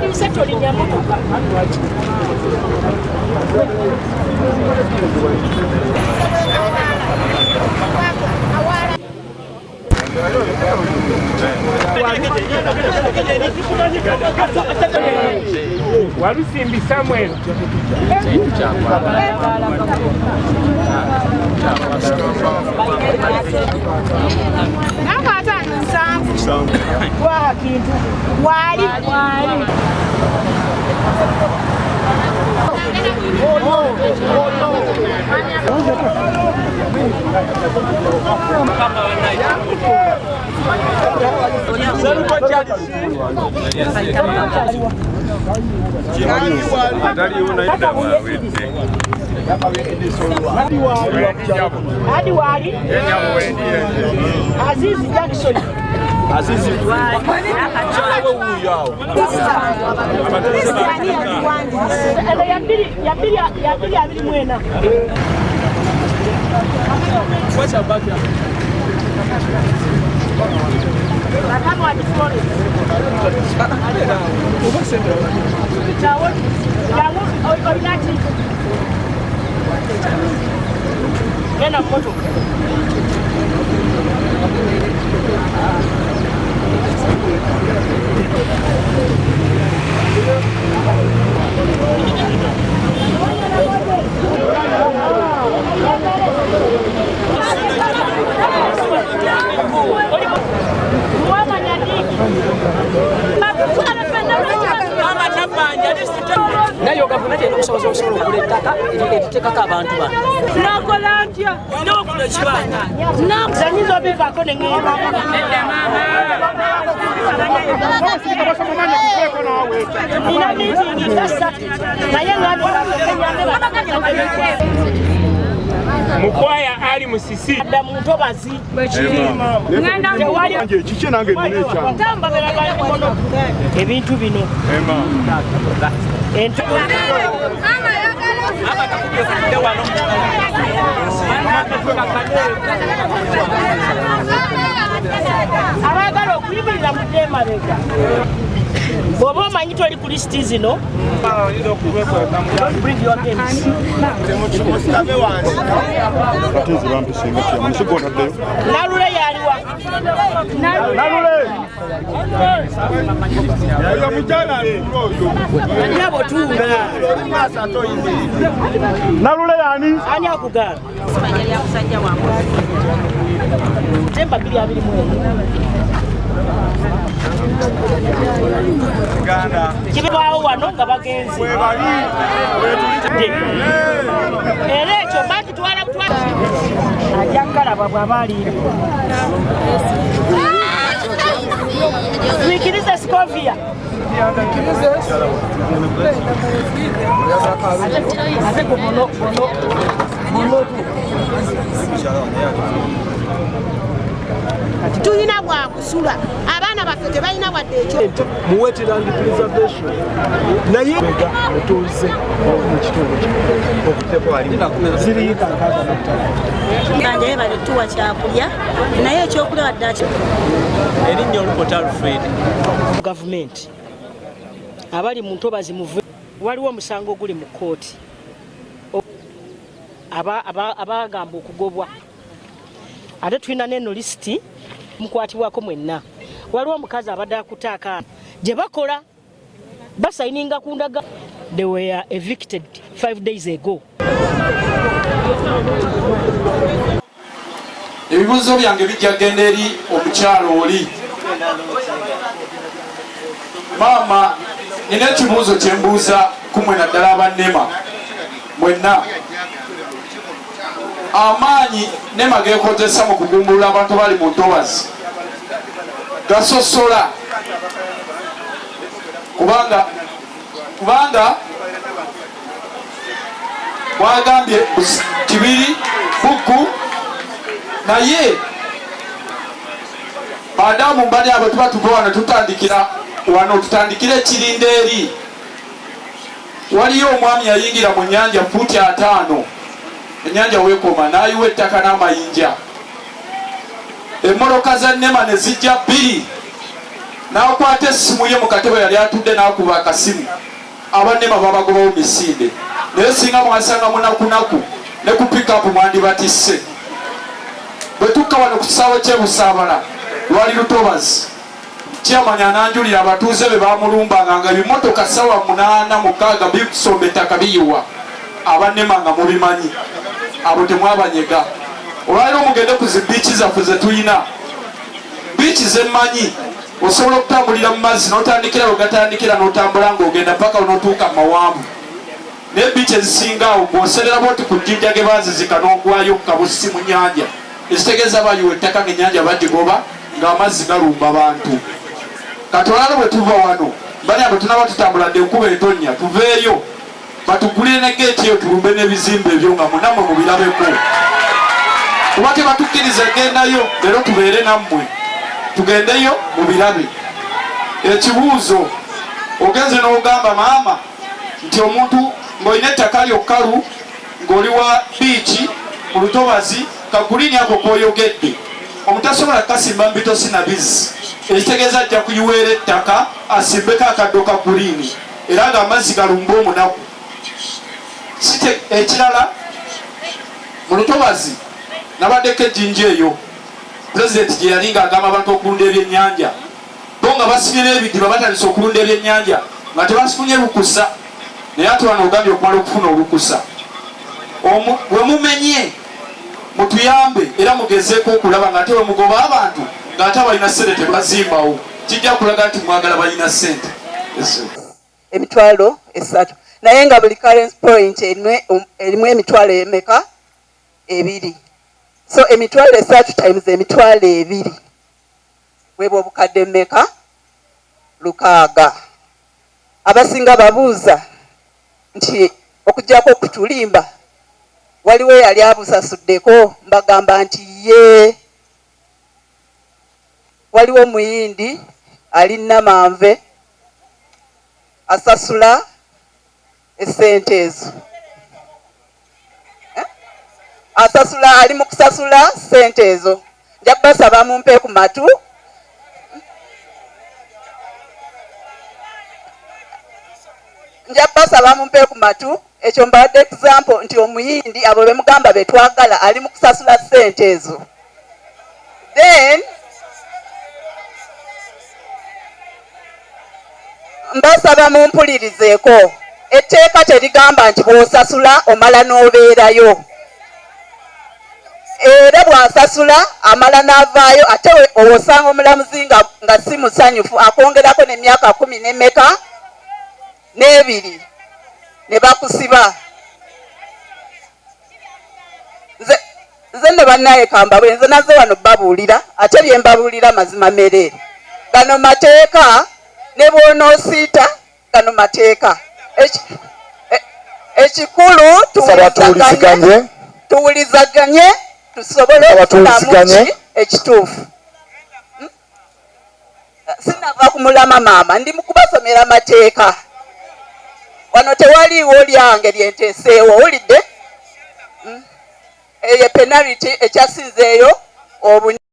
Wandise tolinnya motoka. Walusimbi Samuel. Hadi wali Aziz Jackson Aziz ya mwena Nena moto. Nayo gavumenti eno okusoboza okusobola okugula ettaka eriteekako abantu bano. Nakola ntya? N'okula ekibanja. Zanyiza obivaako ne ngenda. Nina miitingi gasatu naye Mukwaya ali musisi adda mu ntobazi kiki nange nina ekyange ebintu bino abagala okuyimirira mu demabega bw'oba omanyi toli ku lisiti zino Nalule yaliwa Nabo tunga Nalule yani ani akugala Temba 221 kibibaawo wano nga bagenzi era ekyo bakitwala ajja kukalaba bw'aba aliira twikirize Scovia ate bono tuyina bwakusula abaana baffe tebalina wadde ekyo muwetland preservation naye mutuuze mu kitundu kanja yebale tuwa kyakulya naye ekyokulya wadde Erinnya Olubuto Alfred. Gavumenti abali mu ntobazi muve waliwo omusango oguli mu kkooti abagamba okugobwa ate tulina neno lisiti mukwatibwako mwenna waliwo omukazi abadde akutaaka gye bakola basayininga ku ndaga they were evicted 5 days ago. Ebibuuzo byange bijja genda eri omukyalo oli. Maama, nina ekibuuzo kye mbuuza ku mwe naddala abannema mwenna. Amaanyi NEMA geekozesa mu kugumbulula abantu bali mu ntobazi gasosola kubanga bwagambye kibiri buku naye badamu mbali abo tuba tuva wano tutandikira ekirinde eri waliyo omwami yayingira mu nnyanja fuuti 5 ennyanja weekoma n'ayiwa ettaka n'amayinja emmoloka za NEMA ne zijja 2 n'akwata essimu ye mu katebe yali atudde n'akuba akasimu abannema babagobawo misinde naye singa mwasanga munakunaku ne ku pikapu mwandibatisse bwe tukka wano ku kisaawe ky'ebusaabala lwali lutobazi kyamanya ananjulira abatuuze be bamulumbanga nga ebimotoka sawa 8-6 bisomba ettaka biyiwa abannema nga mubimanyi abo temwabanyega olwaliro mugende ku zibiiki zaffe ze tulina biiki zemmanyi osobola okutambulira mu mazzi n'otandikira we gatandikira n'otambula ng'ogenda paka onootuuka mawambu naye biiki ezisingaawo bw'oserera bwoti ku jjinja ge baazizika n'ogwayo ku kabusi mu nnyanja ekitegeeza bayiwa ettaka ng'ennyanja bagigoba ng'amazzi galumba bantu kati olwalo bwe tuva wano banya bwe tunaba tutambuladde enkuba entonnya tuveeyo batugulire ne geeti eyo tulumbe n'ebizimbe ebyo nga munammwe mubirabeko kuba tebatukkiriza gendayo leero tubeere nammwe tugendeyo mubirabe ekibuuzo ogenze n'ogamba maama nti omuntu ng'olina ettaka lyokkalu ng'oli wa biiki mu lutobazi kagulini ako k'oyogedde omutasobola kasimba mbitosi na bizi ekitegeeza ajja kuyiweera ettaka asimbeko akaddo ka gulini era ng'amazzi galumba omunaku ekirala mu lutobazi nabaddeko ejjinja eyo pulezidenti gye yali ng'agamba abantu okulunda ebyennyanja bo nga basibira ebidiba batandise okulunda ebyennyanja nga tebasifunye lukusa naye ate wano ogambye okumala okufuna olukusa we mumenye mutuyambe era mugezeeko okulaba nga ate we mugoba abantu ng'ate abalina ssente tebazimbawo kijja kulaga nti mwagala balina ssente emitwalo 3 naye nga buli current point erimu emitwalo emeka 2 so emitwalo 3 times emitwalo 2 bwebwo obukadde meka 6 abasinga babuuza nti okujjako okutulimba waliwo yali abusasuddeko mbagamba nti ye waliwo muyindi ali Namanve asasula esente ezo asasula ali mu kusasula sente ezo nja basaba mumpe ku matu ekyo mbadde example nti omuyindi abo bemugamba betwagala ali mu kusasula sente ezo then mbasaba mumpulirizeeko etteeka terigamba nti bw'osasula omala n'obeerayo era bw'asasula amala n'avaayo ate osanga omulamuzi nga si musanyufu akwongerako n'emyaka 10 n'emeka 2 ne bakusiba nze ne bannaye kambabwe nze naze wano babuulira ate bye mbabuulira mazima mereere gano mateeka ne bw'onoosiita gano mateeka ekikulu tuwulizaganye tusobole okufunamu ekituufu sinava kumulama maama ndi mukubasomera mateeka wano tewaliiwo lyange lyenteeseewo owulidde eyo penality ekyasinzeeyo